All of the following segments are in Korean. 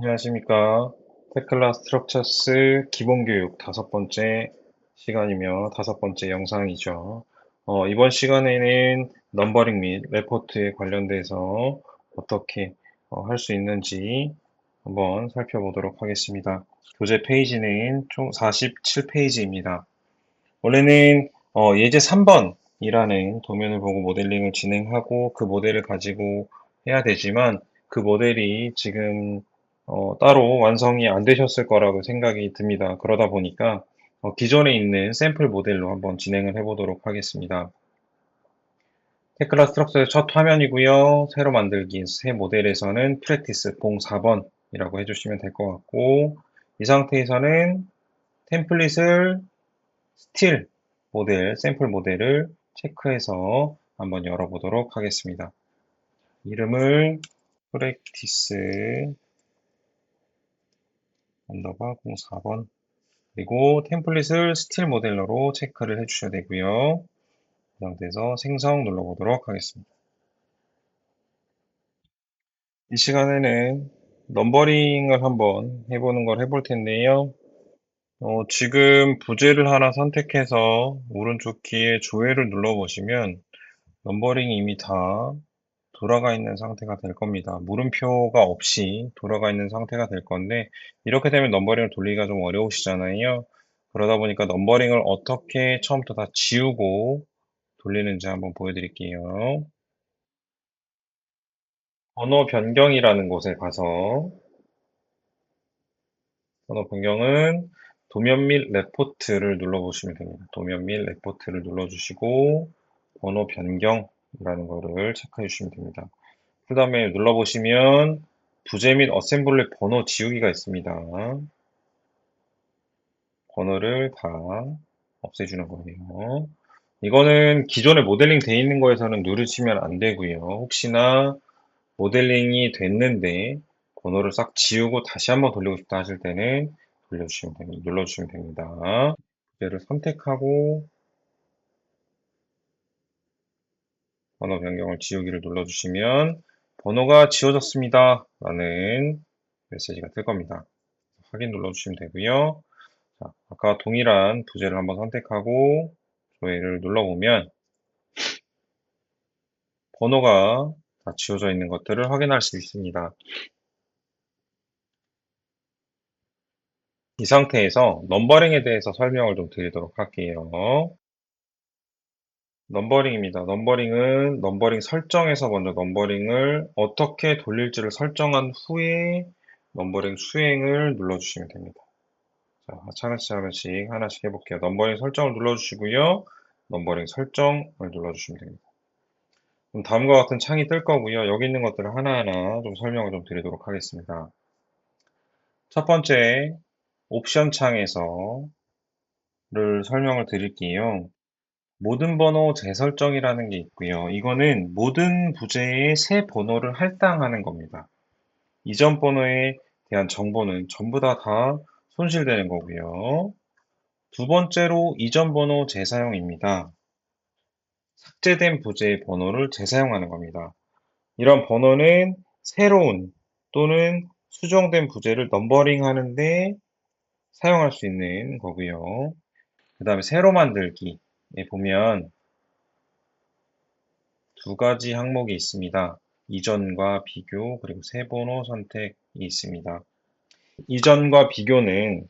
안녕하십니까. 테클라 스트럭처스 기본교육 5번째 시간이며 5번째 영상이죠. 이번 시간에는 넘버링 및 레포트에 관련돼서 어떻게 할 수 있는지 한번 살펴보도록 하겠습니다. 교재 페이지는 총 47페이지입니다. 원래는 예제 3번이라는 도면을 보고 모델링을 진행하고 그 모델을 가지고 해야 되지만 그 모델이 지금 따로 완성이 안 되셨을 거라고 생각이 듭니다. 그러다 보니까 기존에 있는 샘플 모델로 한번 진행을 해보도록 하겠습니다. 테클라 스트럭처의 첫 화면이고요. 새로 만들기 새 모델에서는 프랙티스 봉 4번이라고 해주시면 될 것 같고, 이 상태에서는 템플릿을 스틸 모델, 샘플 모델을 체크해서 한번 열어보도록 하겠습니다. 이름을 프랙티스 언더바 04번, 그리고 템플릿을 스틸 모델러로 체크를 해주셔야 되고요. 그 상태에서 생성 눌러보도록 하겠습니다. 이 시간에는 넘버링을 한번 해보는 걸 해볼 텐데요. 지금 부제를 하나 선택해서 오른쪽 키에 조회를 눌러보시면 넘버링이 이미 다 돌아가 있는 상태가 될 겁니다. 물음표가 없이 돌아가 있는 상태가 될 건데, 이렇게 되면 넘버링을 돌리기가 좀 어려우시잖아요. 그러다 보니까 넘버링을 어떻게 처음부터 다 지우고 돌리는지 한번 보여드릴게요. 번호 변경이라는 곳에 가서, 번호 변경은 도면 및 레포트를 눌러보시면 됩니다. 도면 및 레포트를 눌러주시고, 번호 변경이라는 거를 체크해 주시면 됩니다. 그 다음에 눌러보시면 부제 및 어셈블리 번호 지우기가 있습니다. 번호를 다 없애주는 거예요. 이거는 기존에 모델링 돼 있는 거에서는 누르시면 안 되고요. 혹시나 모델링이 됐는데 번호를 싹 지우고 다시 한번 돌리고 싶다 하실 때는 눌러주시면 됩니다. 부제를 선택하고 번호 변경을 지우기를 눌러주시면 번호가 지워졌습니다 라는 메시지가 뜰 겁니다. 확인 눌러주시면 되고요. 자, 아까 동일한 부제를 한번 선택하고 조회를 눌러보면 번호가 다 지워져 있는 것들을 확인할 수 있습니다. 이 상태에서 넘버링에 대해서 설명을 좀 드리도록 할게요. 넘버링입니다. 넘버링은 넘버링 설정에서 먼저 넘버링을 어떻게 돌릴지를 설정한 후에 넘버링 수행을 눌러주시면 됩니다. 자, 하나씩 해볼게요. 넘버링 설정을 눌러주시고요. 넘버링 설정을 눌러주시면 됩니다. 그럼 다음과 같은 창이 뜰 거고요. 여기 있는 것들을 하나하나 좀 설명을 좀 드리도록 하겠습니다. 첫 번째, 옵션 창에서를 설명을 드릴게요. 모든 번호 재설정이라는 게 있고요. 이거는 모든 부재의 새 번호를 할당하는 겁니다. 이전 번호에 대한 정보는 전부 다 손실되는 거고요. 두 번째로 이전 번호 재사용입니다. 삭제된 부재의 번호를 재사용하는 겁니다. 이런 번호는 새로운 또는 수정된 부재를 넘버링 하는데 사용할 수 있는 거고요. 그 다음에 새로 만들기에 보면 두 가지 항목이 있습니다. 이전과 비교, 그리고 새 번호 선택이 있습니다. 이전과 비교는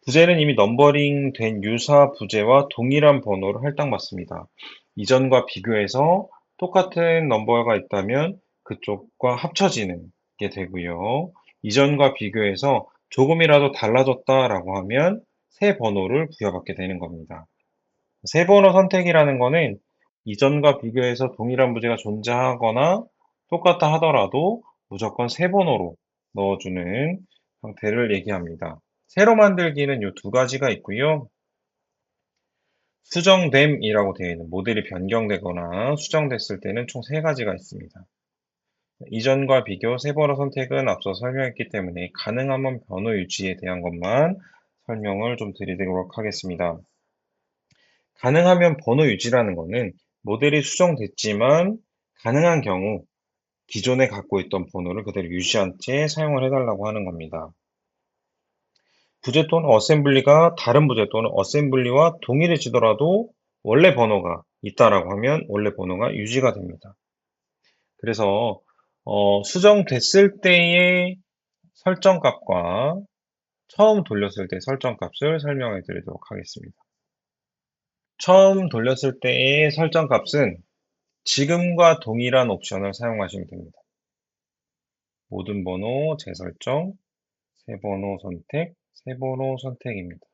부재는 이미 넘버링 된 유사 부재와 동일한 번호를 할당받습니다. 이전과 비교해서 똑같은 넘버가 있다면 그쪽과 합쳐지는 게 되고요. 이전과 비교해서 조금이라도 달라졌다라고 하면 새 번호를 부여받게 되는 겁니다. 새 번호 선택이라는 거는 이전과 비교해서 동일한 부재가 존재하거나 똑같다 하더라도 무조건 새 번호로 넣어주는 형태를 얘기합니다. 새로 만들기는 이 두 가지가 있고요. 수정됨이라고 되어 있는 모델이 변경되거나 수정됐을 때는 총 세 가지가 있습니다. 이전과 비교, 새 번호 선택은 앞서 설명했기 때문에 가능하면 번호 유지에 대한 것만 설명을 좀 드리도록 하겠습니다. 가능하면 번호 유지라는 거는 모델이 수정됐지만 가능한 경우 기존에 갖고 있던 번호를 그대로 유지한 채 사용을 해달라고 하는 겁니다. 부재 또는 어셈블리가 다른 부재 또는 어셈블리와 동일해지더라도 원래 번호가 있다라고 하면 원래 번호가 유지가 됩니다. 그래서 수정됐을 때의 설정값과 처음 돌렸을 때 설정값을 설명해 드리도록 하겠습니다. 처음 돌렸을 때의 설정값은 지금과 동일한 옵션을 사용하시면 됩니다. 모든 번호 재설정, 새 번호 선택, 새 번호 선택입니다.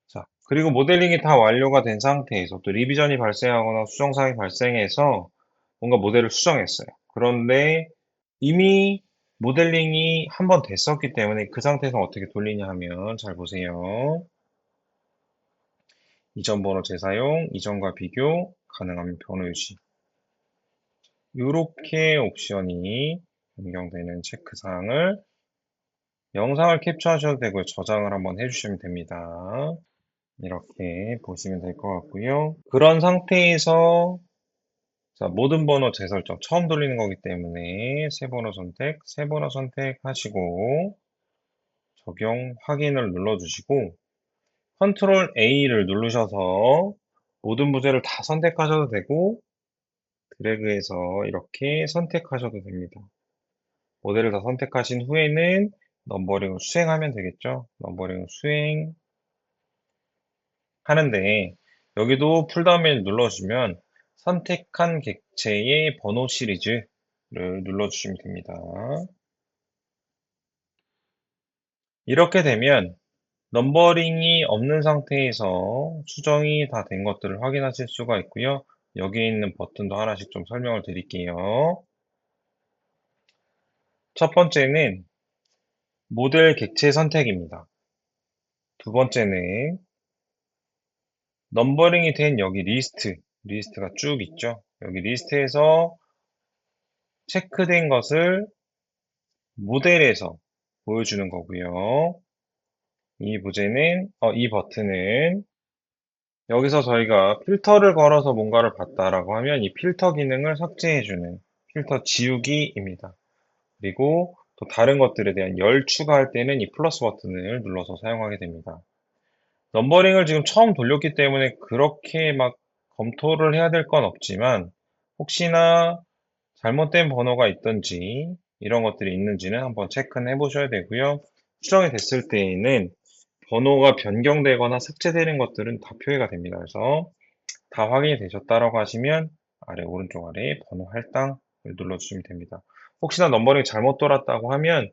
자, 그리고 모델링이 다 완료가 된 상태에서 또 리비전이 발생하거나 수정사항이 발생해서 뭔가 모델을 수정했어요. 그런데 이미 모델링이 한 번 됐었기 때문에 그 상태에서 어떻게 돌리냐 하면 잘 보세요. 이전 번호 재사용, 이전과 비교, 가능하면 번호 유지. 이렇게 옵션이 변경되는 체크사항을 영상을 캡처하셔도 되고요. 저장을 한번 해주시면 됩니다. 이렇게 보시면 될 것 같고요. 그런 상태에서 자, 모든 번호 재설정 처음 돌리는 거기 때문에 새 번호 선택하시고 적용 확인을 눌러주시고 컨트롤 A를 누르셔서 모든 부재를 다 선택하셔도 되고 드래그해서 이렇게 선택하셔도 됩니다. 모델을 다 선택하신 후에는 넘버링을 수행하면 되겠죠. 넘버링을 수행하는데 여기도 풀다운 메뉴 눌러주시면 선택한 객체의 번호 시리즈를 눌러주시면 됩니다. 이렇게 되면 넘버링이 없는 상태에서 수정이 다 된 것들을 확인하실 수가 있고요. 여기에 있는 버튼도 하나씩 좀 설명을 드릴게요. 첫 번째는 모델 객체 선택입니다. 두 번째는 넘버링이 된 여기 리스트가 쭉 있죠. 여기 리스트에서 체크된 것을 모델에서 보여주는 거고요. 이 버튼은 여기서 저희가 필터를 걸어서 뭔가를 봤다라고 하면 이 필터 기능을 삭제해주는 필터 지우기입니다. 그리고 또 다른 것들에 대한 열 추가할 때는 이 플러스 버튼을 눌러서 사용하게 됩니다. 넘버링을 지금 처음 돌렸기 때문에 그렇게 막 검토를 해야 될 건 없지만 혹시나 잘못된 번호가 있든지 이런 것들이 있는지는 한번 체크는 해보셔야 되고요. 수정이 됐을 때에는 번호가 변경되거나 삭제되는 것들은 다 표시가 됩니다. 그래서 다 확인이 되셨다라고 하시면 오른쪽 아래에 번호 할당을 눌러주시면 됩니다. 혹시나 넘버링이 잘못 돌았다고 하면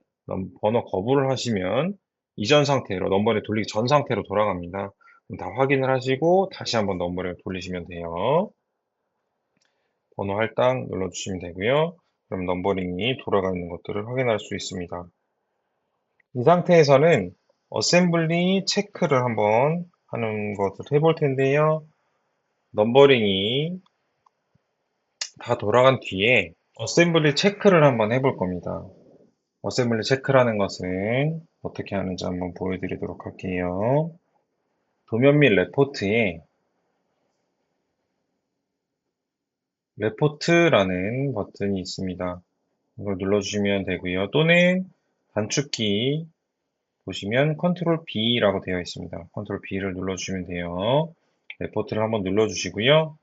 번호 거부를 하시면 이전 상태로 넘버링 돌리기 전 상태로 돌아갑니다. 그럼 다 확인을 하시고 다시 한번 넘버링을 돌리시면 돼요. 번호 할당 눌러주시면 되고요. 그럼 넘버링이 돌아가는 것들을 확인할 수 있습니다. 이 상태에서는 어셈블리 체크를 한번 하는 것을 해볼 텐데요. 넘버링이 다 돌아간 뒤에 어셈블리 체크를 한번 해볼 겁니다. 어셈블리 체크라는 것은 어떻게 하는지 한번 보여드리도록 할게요. 도면 및 레포트에 레포트라는 버튼이 있습니다. 이걸 눌러주시면 되고요. 또는 단축키 보시면 컨트롤 B라고 되어 있습니다. 컨트롤 B를 눌러주시면 돼요. 레포트를 한번 눌러주시고요.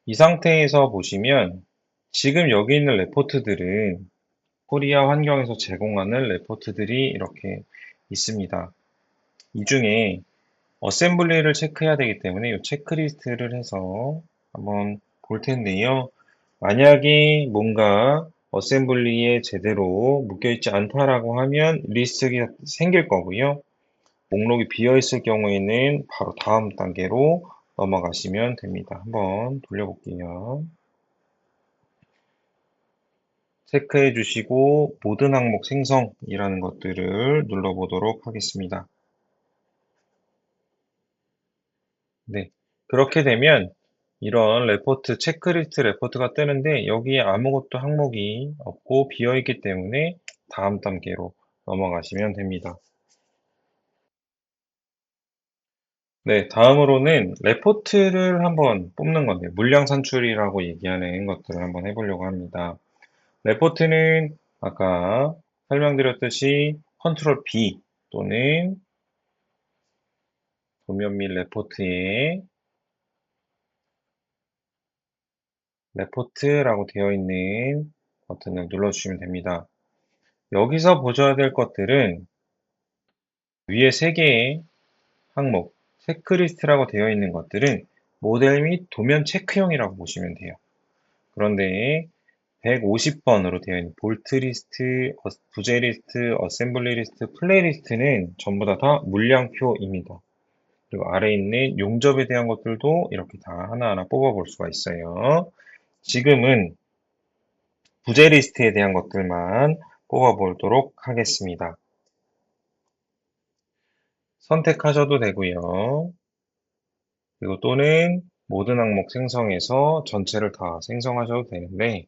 이 상태에서 보시면 지금 여기 있는 레포트들은 코리아 환경에서 제공하는 레포트들이 이렇게 있습니다. 이 중에 어셈블리를 체크해야 되기 때문에 이 체크리스트를 해서 한번 볼 텐데요. 만약에 뭔가 어셈블리에 제대로 묶여있지 않다라고 하면 리스트가 생길 거고요. 목록이 비어 있을 경우에는 바로 다음 단계로 넘어가시면 됩니다. 한번 돌려볼게요. 체크해 주시고 모든 항목 생성이라는 것들을 눌러보도록 하겠습니다. 네, 그렇게 되면 이런 레포트, 체크리스트 레포트가 뜨는데 여기에 아무것도 항목이 없고 비어 있기 때문에 다음 단계로 넘어가시면 됩니다. 네, 다음으로는 레포트를 한번 뽑는 건데, 물량 산출이라고 얘기하는 것들을 한번 해보려고 합니다. 레포트는 아까 설명드렸듯이 컨트롤 B 또는 도면 및 레포트에 레포트라고 되어 있는 버튼을 눌러주시면 됩니다. 여기서 보셔야 될 것들은 위에 3개의 항목, 체크리스트라고 되어 있는 것들은 모델 및 도면 체크형이라고 보시면 돼요. 그런데 150번으로 되어 있는 볼트 리스트, 부재 리스트, 어셈블리 리스트, 플레이 리스트는 전부 다 물량표입니다. 그리고 아래에 있는 용접에 대한 것들도 이렇게 다 하나하나 뽑아볼 수가 있어요. 지금은 부재 리스트에 대한 것들만 뽑아보도록 하겠습니다. 선택하셔도 되고요. 그리고 또는 모든 항목 생성해서 전체를 다 생성하셔도 되는데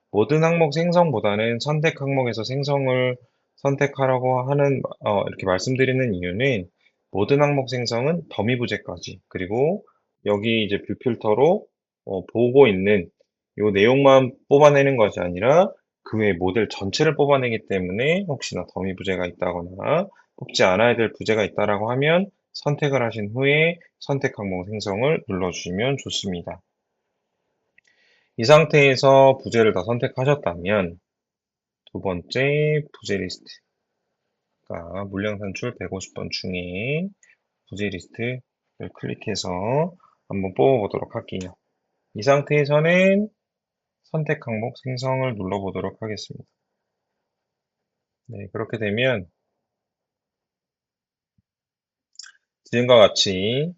모든 항목 생성보다는 선택 항목에서 생성을 선택하라고 하는 이렇게 말씀드리는 이유는 모든 항목 생성은 더미 부재까지 그리고 여기 이제 뷰 필터로 보고 있는 이 내용만 뽑아내는 것이 아니라 그 외 모델 전체를 뽑아내기 때문에 혹시나 더미 부재가 있다거나 뽑지 않아야 될 부재가 있다라고 하면 선택을 하신 후에 선택 항목 생성을 눌러주시면 좋습니다. 이 상태에서 부재를 다 선택하셨다면 두 번째 부재 리스트가 물량 산출 150번 중에 부재 리스트를 클릭해서 한번 뽑아보도록 할게요. 이 상태에서는 선택 항목 생성을 눌러보도록 하겠습니다. 네, 그렇게 되면 지금과 같이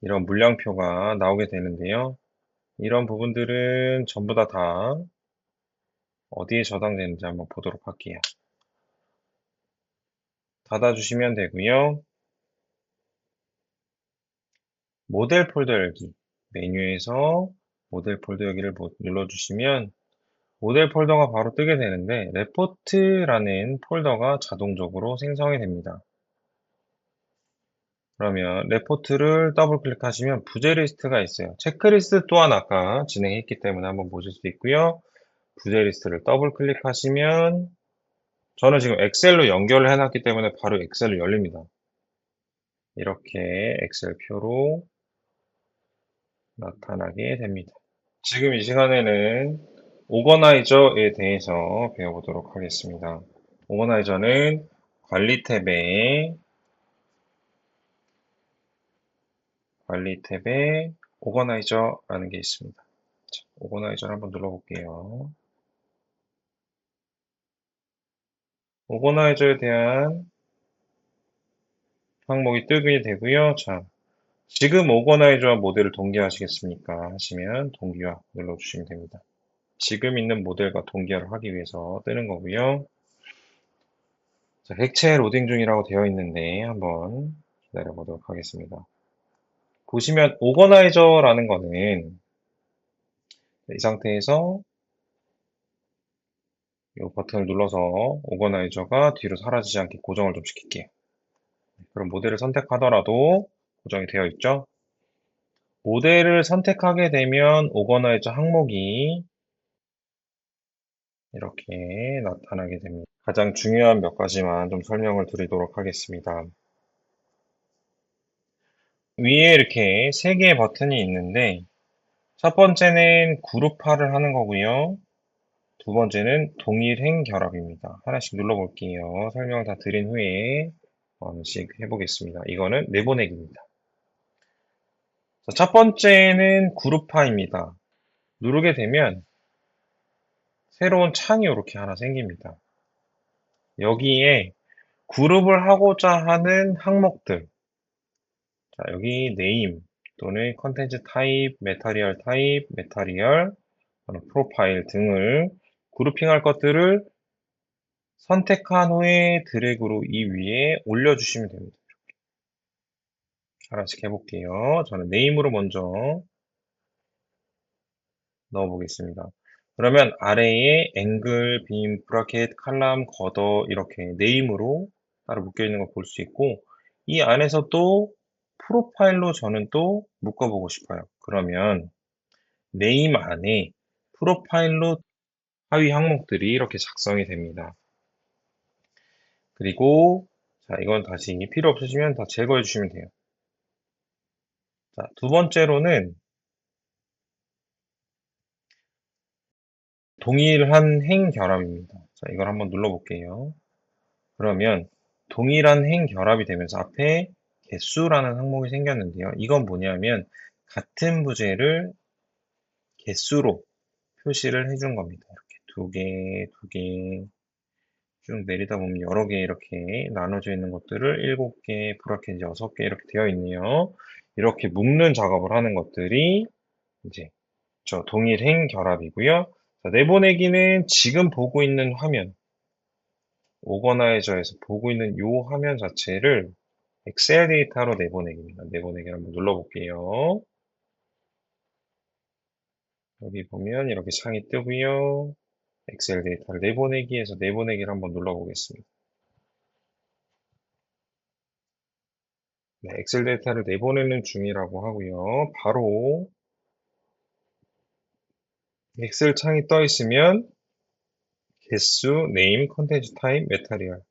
이런 물량표가 나오게 되는데요. 이런 부분들은 전부 다 어디에 저장되는지 한번 보도록 할게요. 닫아주시면 되고요. 모델 폴더 열기 메뉴에서 모델 폴더 열기를 눌러주시면 모델 폴더가 바로 뜨게 되는데 레포트라는 폴더가 자동적으로 생성이 됩니다. 그러면 레포트를 더블 클릭하시면 부재 리스트가 있어요. 체크리스트 또한 아까 진행했기 때문에 한번 보실 수 있고요. 부재 리스트를 더블 클릭하시면 저는 지금 엑셀로 연결을 해놨기 때문에 바로 엑셀로 열립니다. 이렇게 엑셀 표로 나타나게 됩니다. 지금 이 시간에는 오거나이저에 대해서 배워보도록 하겠습니다. 오거나이저는 관리 탭에 오거나이저라는 게 있습니다. 자, 오거나이저를 한번 눌러볼게요. 오거나이저에 대한 항목이 뜨게 되고요. 자, 지금 오거나이저와 모델을 동기화하시겠습니까? 하시면 동기화 눌러주시면 됩니다. 지금 있는 모델과 동기화를 하기 위해서 뜨는 거고요. 자, 객체 로딩 중이라고 되어 있는데 한번 기다려 보도록 하겠습니다. 보시면 오거나이저라는 거는 이 상태에서 이 버튼을 눌러서 오거나이저가 뒤로 사라지지 않게 고정을 좀 시킬게요. 그럼 모델을 선택하더라도 고정이 되어 있죠? 모델을 선택하게 되면 오거나이저 항목이 이렇게 나타나게 됩니다. 가장 중요한 몇 가지만 좀 설명을 드리도록 하겠습니다. 위에 이렇게 3개의 버튼이 있는데 첫 번째는 그룹화를 하는 거고요. 두 번째는 동일행 결합입니다. 하나씩 눌러볼게요. 설명 다 드린 후에 하나씩 해보겠습니다. 이거는 내보내기입니다. 첫 번째는 그룹화입니다. 누르게 되면 새로운 창이 이렇게 하나 생깁니다. 여기에 그룹을 하고자 하는 항목들, 자, 여기 네임 또는 컨텐츠 타입, 메타리얼, 프로파일 등을 그룹핑할 것들을 선택한 후에 드래그로 이 위에 올려주시면 됩니다. 하나씩 해볼게요. 저는 네임으로 먼저 넣어보겠습니다. 그러면 아래에 앵글, 빔, 브라켓, 칼럼, 걷어 이렇게 네임으로 따로 묶여있는 걸 볼 수 있고 이 안에서 또 프로파일로 저는 또 묶어보고 싶어요. 그러면 네임 안에 프로파일로 하위 항목들이 이렇게 작성이 됩니다. 그리고 자, 이건 다시 필요 없으시면 다 제거해 주시면 돼요. 자, 두 번째로는 동일한 행 결합입니다. 자, 이걸 한번 눌러볼게요. 그러면 동일한 행 결합이 되면서 앞에 개수라는 항목이 생겼는데요. 이건 뭐냐면 같은 부재를 개수로 표시를 해준 겁니다. 이렇게 두 개, 두 개 쭉 내리다 보면 여러 개 이렇게 나눠져 있는 것들을 7개, 브라켓 6개 이렇게 되어 있네요. 이렇게 묶는 작업을 하는 것들이 이제 저 동일행 결합이고요. 자, 내보내기는 지금 보고 있는 화면, 오거나이저에서 보고 있는 이 화면 자체를 엑셀 데이터로 내보내기입니다. 내보내기 한번 눌러볼게요. 여기 보면 이렇게 창이 뜨고요. 엑셀 데이터를 내보내기에서 내보내기를 한번 눌러보겠습니다. 네, 엑셀 데이터를 내보내는 중이라고 하고요. 바로 엑셀 창이 떠 있으면 개수, 네임, 컨텐츠 타입, 메타리얼.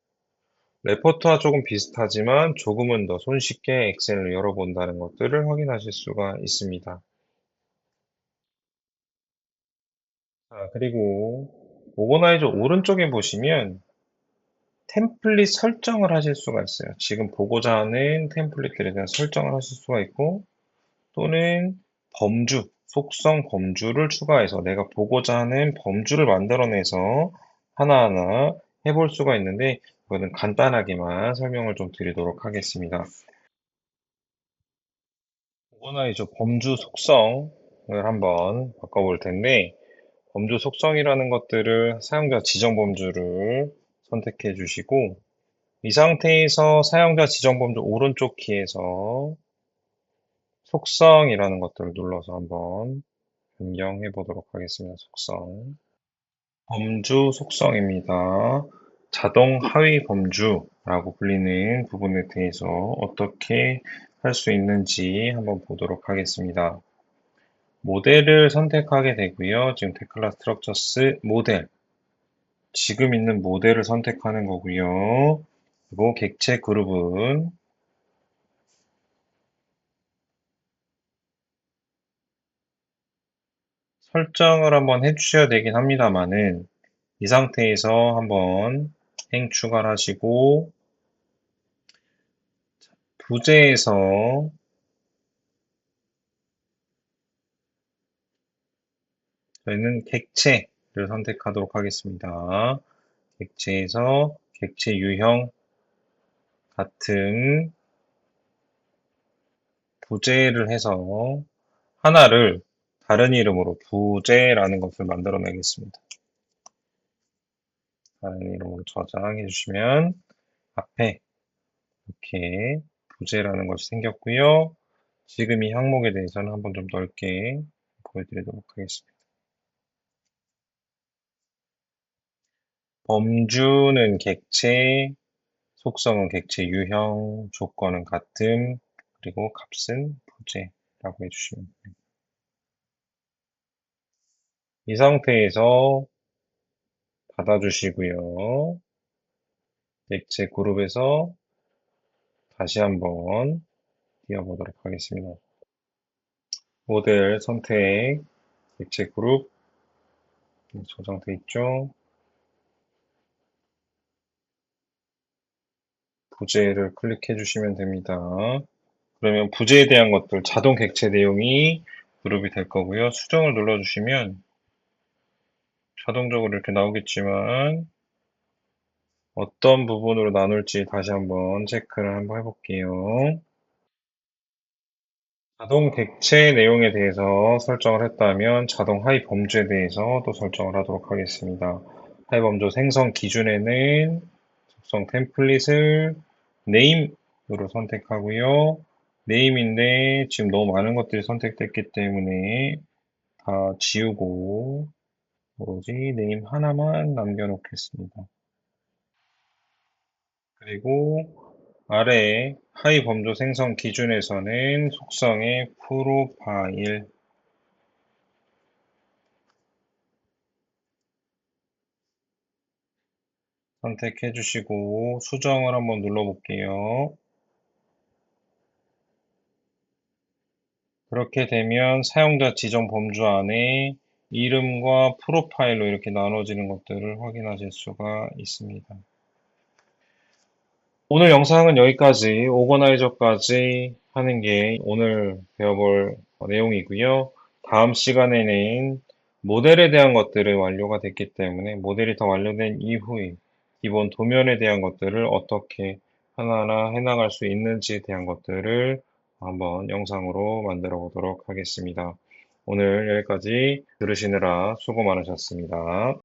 레포트와 조금 비슷하지만 조금은 더 손쉽게 엑셀을 열어본다는 것들을 확인하실 수가 있습니다. 자, 그리고 오거나이저 오른쪽에 보시면 템플릿 설정을 하실 수가 있어요. 지금 보고자 하는 템플릿들에 대한 설정을 하실 수가 있고 또는 범주, 속성 범주를 추가해서 내가 보고자 하는 범주를 만들어내서 하나하나 해볼 수가 있는데 이거는 간단하게만 설명을 좀 드리도록 하겠습니다. 오거나이저 범주 속성을 한번 바꿔볼 텐데 범주 속성이라는 것들을 사용자 지정 범주를 선택해 주시고 이 상태에서 사용자 지정 범주 오른쪽 키에서 속성이라는 것들을 눌러서 한번 변경해 보도록 하겠습니다. 속성. 범주 속성입니다. 자동 하위 범주라고 불리는 부분에 대해서 어떻게 할 수 있는지 한번 보도록 하겠습니다. 모델을 선택하게 되고요. 지금 테클라 스트럭처스 모델. 지금 있는 모델을 선택하는 거고요. 그리고 객체 그룹은 설정을 한번 해주셔야 되긴 합니다만은 이 상태에서 한번 행 추가를 하시고 부재에서 저희는 객체를 선택하도록 하겠습니다. 객체에서 객체 유형 같은 부재를 해서 하나를 다른 이름으로 부재라는 것을 만들어내겠습니다. 다른 이름으로 저장해 주시면 앞에 이렇게 부재라는 것이 생겼고요. 지금 이 항목에 대해서는 한번 좀 넓게 보여드리도록 하겠습니다. 범주는 객체, 속성은 객체 유형, 조건은 같음, 그리고 값은 부재라고 해주시면 됩니다. 이 상태에서 닫아주시고요. 객체 그룹에서 다시 한번 띄워보도록 하겠습니다. 모델 선택, 객체 그룹 저장돼 있죠. 부재를 클릭해 주시면 됩니다. 그러면 부재에 대한 것들 자동 객체 내용이 그룹이 될 거고요. 수정을 눌러주시면 자동적으로 이렇게 나오겠지만 어떤 부분으로 나눌지 다시 한번 체크를 한번 해볼게요. 자동 객체 내용에 대해서 설정을 했다면 자동 하위 범주에 대해서 또 설정을 하도록 하겠습니다. 하위 범주 생성 기준에는 속성 템플릿을 네임으로 선택하고요. 네임인데 지금 너무 많은 것들이 선택됐기 때문에 다 지우고 오로지 네임 하나만 남겨놓겠습니다. 그리고 아래의 하위 범주 생성 기준에서는 속성의 프로파일 선택해 주시고 수정을 한번 눌러 볼게요. 그렇게 되면 사용자 지정 범주 안에 이름과 프로파일로 이렇게 나눠지는 것들을 확인하실 수가 있습니다. 오늘 영상은 여기까지 오거나이저까지 하는 게 오늘 배워볼 내용이고요. 다음 시간에는 모델에 대한 것들이 완료가 됐기 때문에 모델이 더 완료된 이후에 기본 도면에 대한 것들을 어떻게 하나하나 해나갈 수 있는지에 대한 것들을 한번 영상으로 만들어 보도록 하겠습니다. 오늘 여기까지 들으시느라 수고 많으셨습니다.